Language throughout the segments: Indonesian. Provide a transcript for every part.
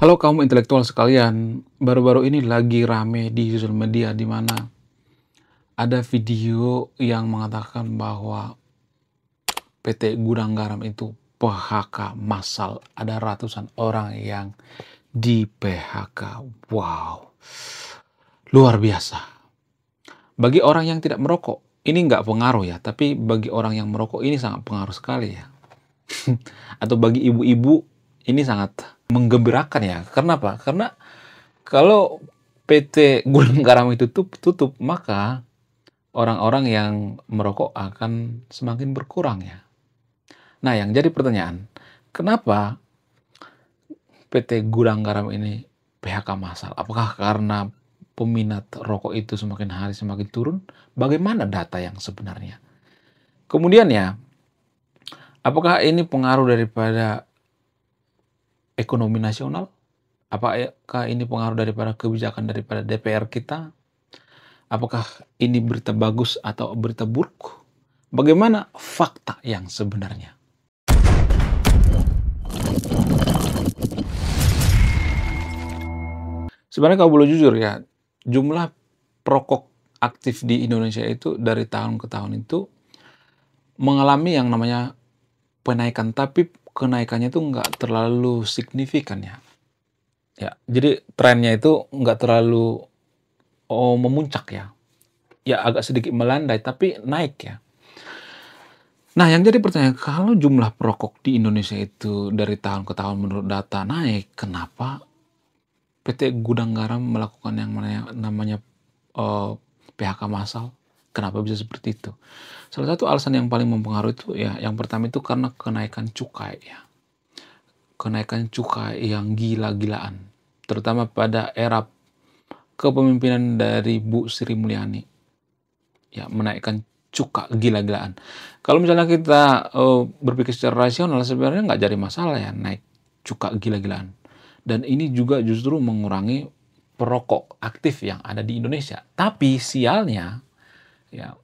Halo kaum intelektual sekalian, baru-baru ini lagi rame di sosial media di mana ada video yang mengatakan bahwa PT Gudang Garam itu PHK massal. Ada ratusan orang yang di PHK. Wow, luar biasa. Bagi orang yang tidak merokok, ini nggak pengaruh ya, tapi bagi orang yang merokok ini sangat pengaruh sekali ya. Atau bagi ibu-ibu ini sangat menggembirakan ya. Kenapa? Karena kalau PT Gudang Garam itu tutup, maka orang-orang yang merokok akan semakin berkurang ya. Nah, yang jadi pertanyaan, kenapa PT Gudang Garam ini PHK massal? Apakah karena peminat rokok itu semakin hari semakin turun? Bagaimana data yang sebenarnya? Kemudian ya, apakah ini pengaruh daripada ekonomi nasional? Apakah ini pengaruh daripada kebijakan daripada DPR kita? Apakah ini berita bagus atau berita buruk? Bagaimana fakta yang sebenarnya? Sebenarnya kalau boleh jujur ya, jumlah perokok aktif di Indonesia itu dari tahun ke tahun itu mengalami yang namanya penaikan, tapi kenaikannya itu nggak terlalu signifikan ya. Ya, jadi trennya itu nggak terlalu memuncak ya. Ya agak sedikit melandai, tapi naik ya. Nah, yang jadi pertanyaan, kalau jumlah perokok di Indonesia itu dari tahun ke tahun menurut data naik, kenapa PT Gudang Garam melakukan yang namanya PHK massal? Kenapa bisa seperti itu? Salah satu alasan yang paling mempengaruhi itu ya, yang pertama itu karena kenaikan cukai ya. Kenaikan cukai yang gila-gilaan, terutama pada era kepemimpinan dari Bu Sri Mulyani. Ya, menaikkan cukai gila-gilaan. Kalau misalnya kita berpikir secara rasional, sebenarnya nggak jadi masalah ya naik cukai gila-gilaan. Dan ini juga justru mengurangi perokok aktif yang ada di Indonesia. Tapi sialnya, ya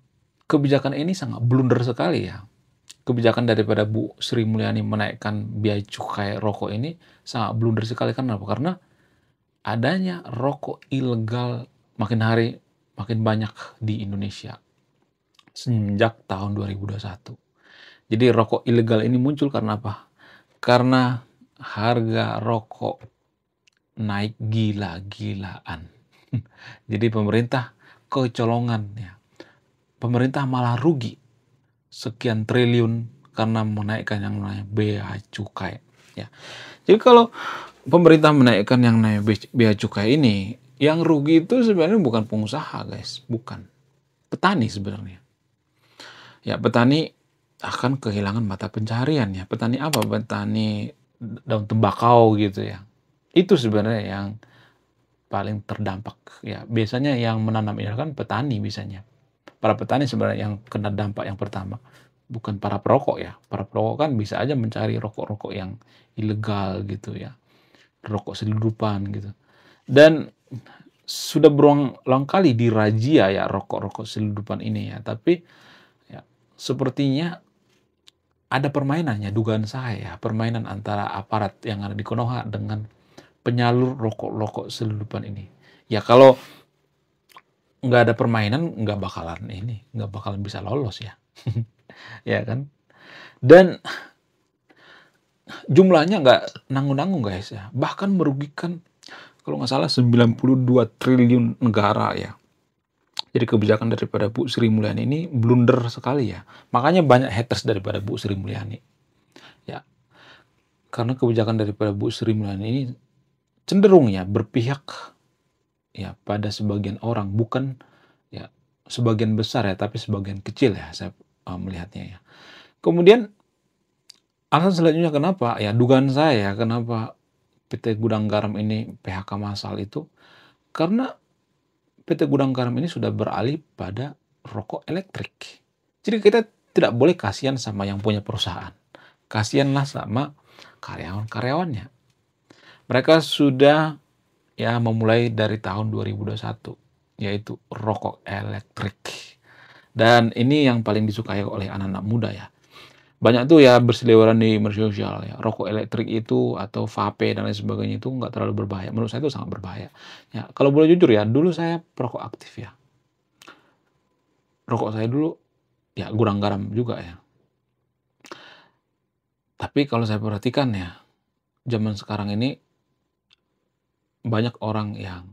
kebijakan ini sangat blunder sekali ya. Kebijakan daripada Bu Sri Mulyani menaikkan biaya cukai rokok ini sangat blunder sekali. Kenapa? Karena adanya rokok ilegal makin hari makin banyak di Indonesia semenjak tahun 2021. Jadi rokok ilegal ini muncul karena apa? Karena harga rokok naik gila-gilaan. Jadi pemerintah kecolongan ya. Pemerintah malah rugi sekian triliun karena menaikkan yang namanya bea cukai ya. Jadi kalau pemerintah menaikkan yang namanya bea cukai ini, yang rugi itu sebenarnya bukan pengusaha, guys, bukan. Petani sebenarnya. Ya, petani akan kehilangan mata pencaharian ya. Petani apa? Petani daun tembakau gitu ya. Itu sebenarnya yang paling terdampak ya. Biasanya yang menanam ini kan petani biasanya. Para petani sebenarnya yang kena dampak yang pertama, bukan para perokok ya. Para perokok kan bisa aja mencari rokok-rokok yang ilegal gitu ya. Rokok selundupan gitu. Dan sudah berulang kali dirazia ya rokok-rokok selundupan ini ya. Tapi ya, sepertinya ada permainannya, dugaan saya, permainan antara aparat yang ada di Konoha dengan penyalur rokok-rokok selundupan ini. Ya kalau nggak ada permainan, nggak bakalan bisa lolos ya. Ya kan? Dan jumlahnya nggak nanggung-nanggung guys ya. Bahkan merugikan kalau nggak salah 92 triliun negara ya. Jadi kebijakan daripada Bu Sri Mulyani ini blunder sekali ya. Makanya banyak haters daripada Bu Sri Mulyani. Ya, karena kebijakan daripada Bu Sri Mulyani ini cenderung ya berpihak ya pada sebagian orang, bukan ya sebagian besar ya, tapi sebagian kecil ya saya melihatnya ya. Kemudian alasan selanjutnya kenapa ya, dugaan saya kenapa PT Gudang Garam ini PHK massal itu karena PT Gudang Garam ini sudah beralih pada rokok elektrik. Jadi kita tidak boleh kasihan sama yang punya perusahaan. Kasihanlah sama karyawan-karyawannya. Mereka sudah ya memulai dari tahun 2021, yaitu rokok elektrik. Dan ini yang paling disukai oleh anak-anak muda ya. Banyak tuh ya berseliweran di media sosial ya, rokok elektrik itu atau vape dan lain sebagainya itu nggak terlalu berbahaya. Menurut saya itu sangat berbahaya. Ya, kalau boleh jujur ya, dulu saya perokok aktif ya. Rokok saya dulu ya gurang garam juga ya. Tapi kalau saya perhatikan ya, zaman sekarang ini banyak orang yang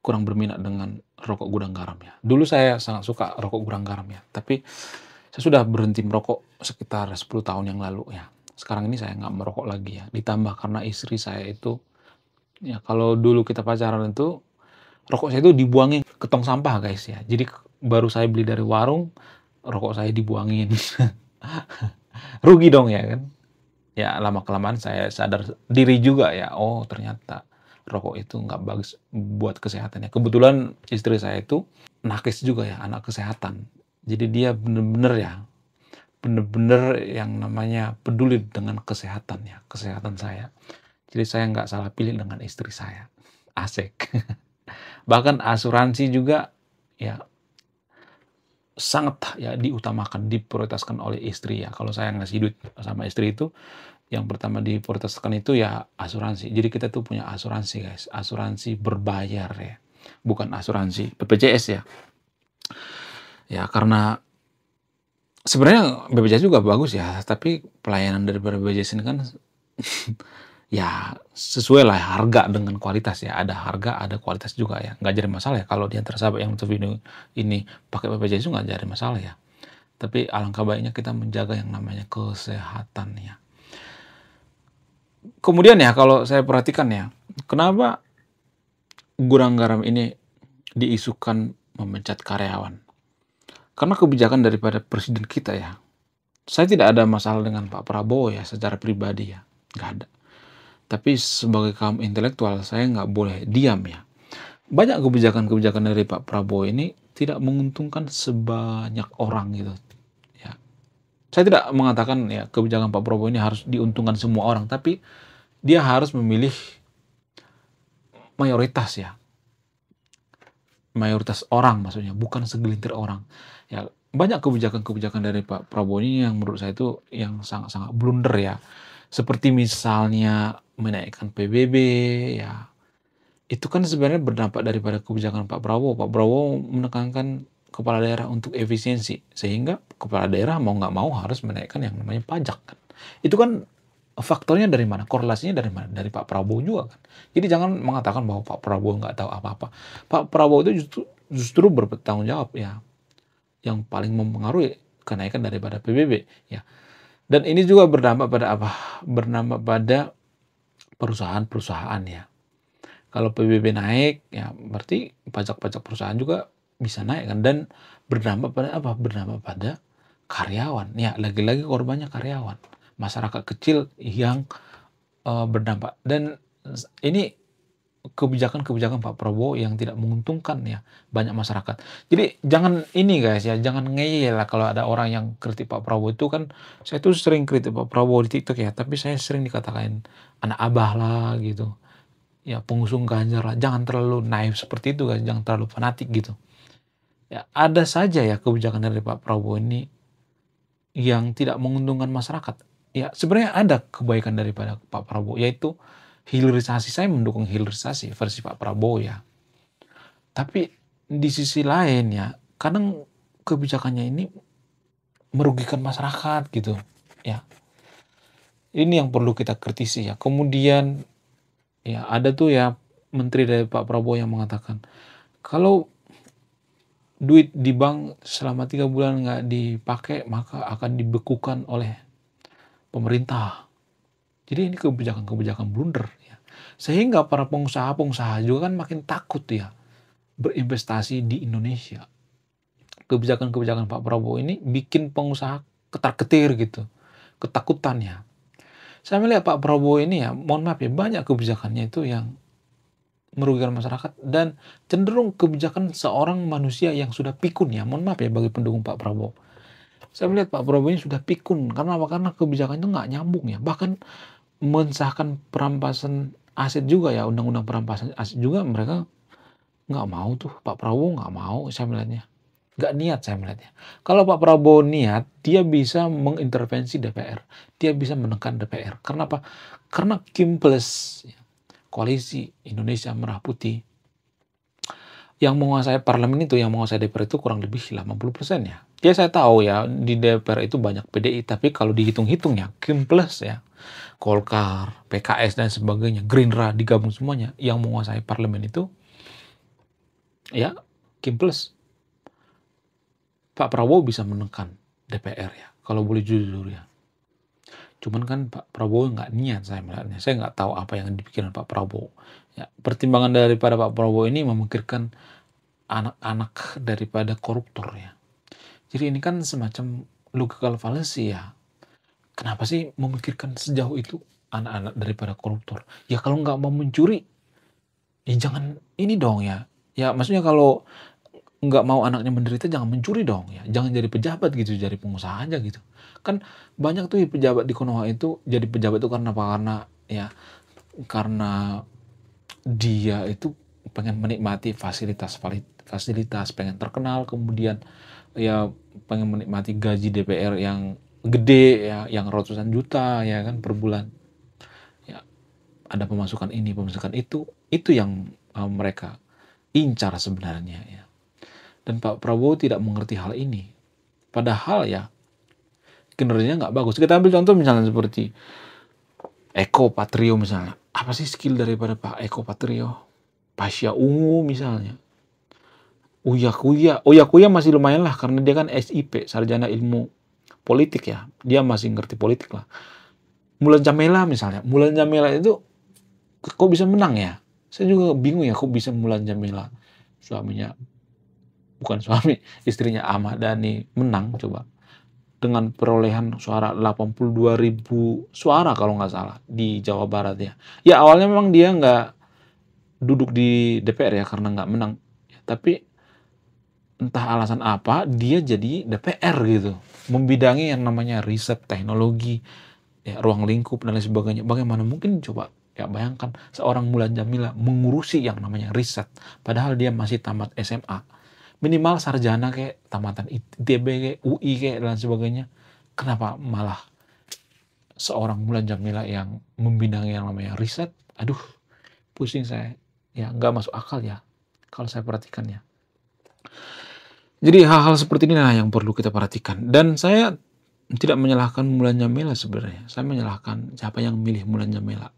kurang berminat dengan rokok gudang garam ya. Dulu saya sangat suka rokok gudang garam ya, tapi saya sudah berhenti merokok sekitar 10 tahun yang lalu ya. Sekarang ini saya nggak merokok lagi ya. Ditambah karena istri saya itu, ya kalau dulu kita pacaran itu, rokok saya itu dibuangin ke tong sampah guys ya. Jadi baru saya beli dari warung, rokok saya dibuangin. Rugi dong ya kan. Ya lama-kelamaan saya sadar diri juga ya, oh ternyata rokok itu nggak bagus buat kesehatan ya. Kebetulan istri saya itu nakes juga ya, anak kesehatan. Jadi dia bener-bener ya, bener-bener yang namanya peduli dengan kesehatan ya, kesehatan saya. Jadi saya nggak salah pilih dengan istri saya. Asik. Bahkan asuransi juga ya sangat ya diutamakan, diprioritaskan oleh istri ya. Kalau saya ngasih duit sama istri itu, yang pertama diprioritaskan itu ya asuransi. Jadi kita tuh punya asuransi guys, asuransi berbayar ya, bukan asuransi BPJS ya. Ya karena sebenarnya BPJS juga bagus ya, tapi pelayanan dari BPJS ini kan ya sesuai lah harga dengan kualitas ya. Ada harga, ada kualitas juga ya. Nggak jadi masalah ya kalau di antara sahabat yang nonton video ini pakai BPJS itu nggak jadi masalah ya. Tapi alangkah baiknya kita menjaga yang namanya kesehatan ya. Kemudian ya kalau saya perhatikan ya, kenapa gudang garam ini diisukan memecat karyawan? Karena kebijakan daripada presiden kita ya. Saya tidak ada masalah dengan Pak Prabowo ya secara pribadi ya, nggak ada. Tapi sebagai kaum intelektual saya nggak boleh diam ya. Banyak kebijakan-kebijakan dari Pak Prabowo ini tidak menguntungkan sebanyak orang gitu ya. Saya tidak mengatakan ya kebijakan Pak Prabowo ini harus diuntungkan semua orang, tapi dia harus memilih mayoritas ya. Mayoritas orang maksudnya, bukan segelintir orang. Ya, banyak kebijakan-kebijakan dari Pak Prabowo ini yang menurut saya itu yang sangat-sangat blunder ya. Seperti misalnya menaikkan PBB ya. Itu kan sebenarnya berdampak daripada kebijakan Pak Prabowo. Pak Prabowo menekankan kepala daerah untuk efisiensi, sehingga kepala daerah mau nggak mau harus menaikkan yang namanya pajak kan. Itu kan faktornya dari mana? Korelasinya dari mana? Dari Pak Prabowo juga kan. Jadi jangan mengatakan bahwa Pak Prabowo nggak tahu apa-apa. Pak Prabowo itu justru bertanggung jawab ya. Yang paling mempengaruhi kenaikan daripada PBB ya. Dan ini juga berdampak pada apa? Berdampak pada perusahaan-perusahaan ya. Kalau PBB naik, ya berarti pajak-pajak perusahaan juga bisa naik kan, dan berdampak pada apa? Berdampak pada karyawan. Ya, lagi-lagi korbannya karyawan. Masyarakat kecil yang berdampak. Dan ini kebijakan-kebijakan Pak Prabowo yang tidak menguntungkan ya banyak masyarakat. Jadi jangan ini guys ya, jangan ngeyel lah kalau ada orang yang kritik Pak Prabowo itu kan. Saya tuh sering kritik Pak Prabowo di TikTok ya, tapi saya sering dikatakan anak abah lah gitu. Ya pengusung Ganjar lah, jangan terlalu naif seperti itu guys, jangan terlalu fanatik gitu. Ya ada saja ya kebijakan dari Pak Prabowo ini yang tidak menguntungkan masyarakat. Ya sebenarnya ada kebaikan daripada Pak Prabowo, yaitu hilirisasi. Saya mendukung hilirisasi versi Pak Prabowo ya. Tapi di sisi lain ya, kadang kebijakannya ini merugikan masyarakat gitu. Ya, ini yang perlu kita kritisi ya. Kemudian ya ada tuh ya menteri dari Pak Prabowo yang mengatakan, kalau duit di bank selama 3 bulan nggak dipakai, maka akan dibekukan oleh pemerintah. Jadi ini kebijakan-kebijakan blunder ya. Sehingga para pengusaha-pengusaha juga kan makin takut ya berinvestasi di Indonesia. Kebijakan-kebijakan Pak Prabowo ini bikin pengusaha ketar-ketir gitu, ketakutan ya. Saya melihat Pak Prabowo ini ya, mohon maaf ya, banyak kebijakannya itu yang merugikan masyarakat dan cenderung kebijakan seorang manusia yang sudah pikun ya. Mohon maaf ya bagi pendukung Pak Prabowo. Saya melihat Pak Prabowo ini sudah pikun. Karena apa? Karena kebijakannya nggak nyambung ya. Bahkan mensahkan perampasan aset juga ya, undang-undang perampasan aset juga mereka nggak mau tuh. Pak Prabowo nggak mau saya melihatnya. Nggak niat saya melihatnya. Kalau Pak Prabowo niat, dia bisa mengintervensi DPR. Dia bisa menekan DPR. Karena apa? Karena Kim Plus, Koalisi Indonesia Merah Putih, yang menguasai parlemen itu, yang menguasai DPR itu kurang lebih 80% ya. Ya saya tahu ya, di DPR itu banyak PDI, tapi kalau dihitung-hitung ya, Kim Plus ya, Golkar, PKS dan sebagainya, Gerindra digabung semuanya, yang menguasai parlemen itu, ya Kim Plus. Pak Prabowo bisa menekan DPR ya, kalau boleh jujur ya. Cuman kan Pak Prabowo nggak niat saya melihatnya. Saya nggak tahu apa yang dipikirkan Pak Prabowo. Ya, pertimbangan daripada Pak Prabowo ini memikirkan anak-anak daripada koruptor ya. Jadi ini kan semacam logical fallacy ya. Kenapa sih memikirkan sejauh itu anak-anak daripada koruptor? Ya kalau nggak mau mencuri, ya jangan ini dong ya. Ya maksudnya kalau nggak mau anaknya menderita, jangan mencuri dong ya. Jangan jadi pejabat gitu, jadi pengusaha aja gitu. Kan banyak tuh pejabat di Konoha itu jadi pejabat itu karena apa? Karena dia itu pengen menikmati fasilitas, pengen terkenal, kemudian ya pengen menikmati gaji DPR yang gede ya, yang ratusan juta ya kan per bulan. Ya, ada pemasukan ini, pemasukan itu yang mereka incar sebenarnya ya. Dan Pak Prabowo tidak mengerti hal ini. Padahal ya kinerjanya nggak bagus. Kita ambil contoh misalnya seperti Eko Patrio misalnya. Apa sih skill daripada Pak Eko Patrio? Pasya Ungu misalnya. Uya Kuya masih lumayan lah karena dia kan SIP, Sarjana Ilmu Politik ya. Dia masih ngerti politik lah. Mulan Jamela misalnya. Mulan Jamela itu kok bisa menang ya? Saya juga bingung ya kok bisa Mulan Jamela. Suaminya, bukan suami, istrinya Ahmad Dhani menang coba. Dengan perolehan suara 82.000 suara kalau nggak salah di Jawa Barat ya. Ya awalnya memang dia nggak duduk di DPR ya karena nggak menang. Ya, tapi entah alasan apa dia jadi DPR gitu. Membidangi yang namanya riset teknologi, ya, ruang lingkup dan lain sebagainya. Bagaimana mungkin coba ya bayangkan seorang Mulan Jamila mengurusi yang namanya riset. Padahal dia masih tamat SMA. Minimal sarjana kayak tamatan ITB kayak UI kayak dan sebagainya. Kenapa malah seorang Mulan Jamila yang membidangi yang namanya riset? Aduh, pusing saya. Ya, nggak masuk akal ya kalau saya perhatikan ya. Jadi hal-hal seperti inilah yang perlu kita perhatikan. Dan saya tidak menyalahkan Mulan Jamila sebenarnya. Saya menyalahkan siapa yang milih Mulan Jamila.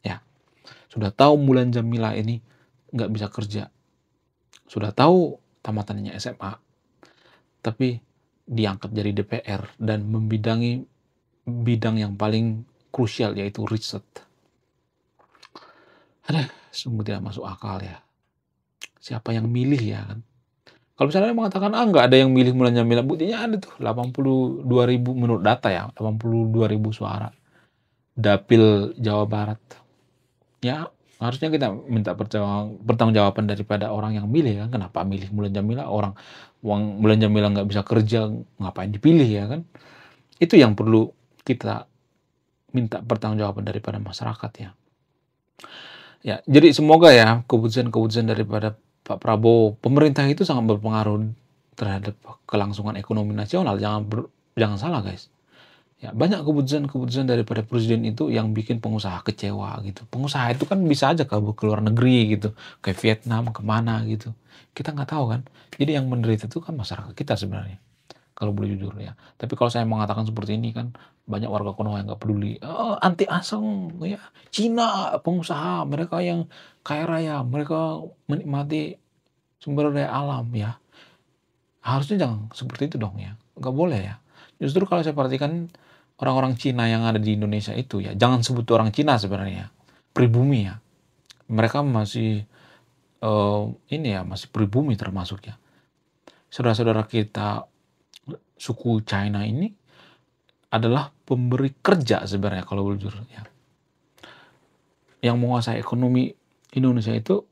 Ya, sudah tahu Mulan Jamila ini nggak bisa kerja. Sudah tahu tamatannya SMA. Tapi diangkat jadi DPR dan membidangi bidang yang paling krusial yaitu riset. Aduh, sungguh tidak masuk akal ya. Siapa yang milih ya kan? Kalau misalnya mengatakan, nggak ada yang milih Mulan Jamila, buktinya ada tuh 82.000 menurut data ya, 82.000 suara. Dapil Jawa Barat. Ya, harusnya kita minta pertanggungjawaban daripada orang yang milih kan. Kenapa milih Mulan Jamila? Orang Mulan Jamila nggak bisa kerja, ngapain dipilih ya kan? Itu yang perlu kita minta pertanggungjawaban daripada masyarakat ya. Ya, jadi semoga ya keputusan-keputusan daripada Pak Prabowo, pemerintah itu sangat berpengaruh terhadap kelangsungan ekonomi nasional. Jangan salah guys. Ya, banyak keputusan-keputusan daripada presiden itu yang bikin pengusaha kecewa gitu. Pengusaha itu kan bisa aja kabur ke luar negeri gitu, ke Vietnam, kemana gitu. Kita nggak tahu kan. Jadi yang menderita itu kan masyarakat kita sebenarnya. Kalau boleh jujur ya. Tapi kalau saya mengatakan seperti ini kan banyak warga Konoha yang nggak peduli. Oh, anti asing ya. Cina pengusaha mereka yang kaya raya, mereka menikmati sumber daya alam ya. Harusnya jangan seperti itu dong ya. Nggak boleh ya. Justru kalau saya perhatikan orang-orang Cina yang ada di Indonesia itu ya, jangan sebut orang Cina sebenarnya. Pribumi ya. Mereka masih ini ya, masih pribumi termasuk ya. Saudara-saudara kita suku China ini adalah pemberi kerja sebenarnya kalau jujur ya. Yang menguasai ekonomi Indonesia itu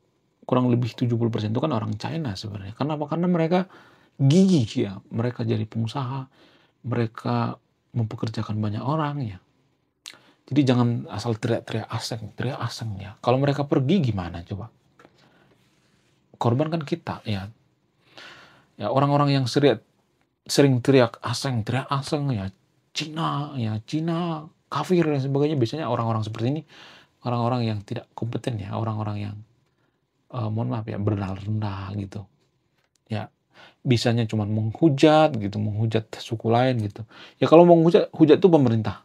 kurang lebih 70% itu kan orang China sebenarnya. Kenapa? Karena mereka gigih ya. Mereka jadi pengusaha, mereka mempekerjakan banyak orang ya. Jadi jangan asal teriak asing ya. Kalau mereka pergi gimana coba? Korban kan kita ya. Ya, orang-orang yang sering teriak asing ya, Cina, kafir dan sebagainya, biasanya orang-orang seperti ini, orang-orang yang tidak kompeten ya, orang-orang yang, mohon maaf ya, bernal rendah gitu. Ya, bisanya cuma menghujat gitu, menghujat suku lain gitu. Ya kalau mau hujat itu pemerintah.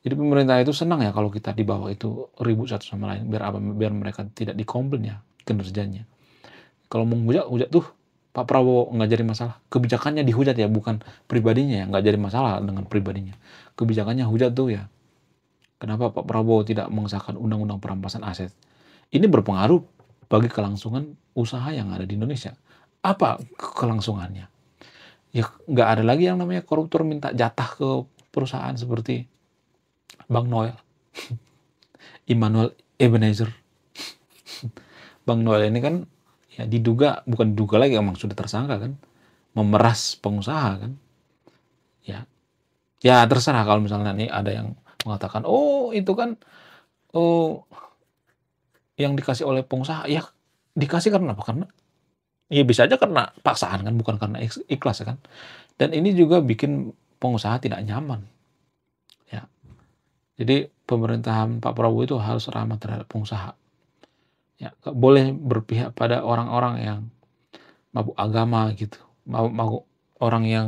Jadi pemerintah itu senang ya kalau kita di bawah itu ribut satu sama lain, biar apa? Biar mereka tidak dikomplain ya kinerjanya. Kalau mau hujat tuh Pak Prabowo nggak jadi masalah. Kebijakannya dihujat ya, bukan pribadinya ya, nggak jadi masalah dengan pribadinya. Kebijakannya hujat tuh ya. Kenapa Pak Prabowo tidak mengesahkan undang-undang perampasan aset? Ini berpengaruh bagi kelangsungan usaha yang ada di Indonesia. Apa kelangsungannya? Ya nggak ada lagi yang namanya koruptor minta jatah ke perusahaan seperti Bang Noel, Immanuel Ebenezer. Bang Noel ini kan ya bukan diduga lagi, emang sudah tersangka kan, memeras pengusaha kan. Ya, ya terserah kalau misalnya nih ada yang mengatakan, oh itu kan, oh yang dikasih oleh pengusaha, ya dikasih karena apa? Karena ya bisa aja karena paksaan kan, bukan karena ikhlas kan. Dan ini juga bikin pengusaha tidak nyaman. Ya, jadi pemerintahan Pak Prabowo itu harus ramah terhadap pengusaha. Ya, nggak boleh berpihak pada orang-orang yang mabuk agama gitu, mabuk orang yang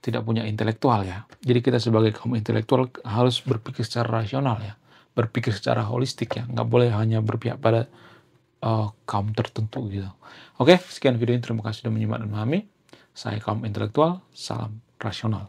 tidak punya intelektual ya. Jadi kita sebagai kaum intelektual harus berpikir secara rasional ya, berpikir secara holistik ya, nggak boleh hanya berpihak pada kaum tertentu gitu. Oke, sekian video ini, terima kasih sudah menyimak dan memahami. Saya kaum intelektual, salam rasional.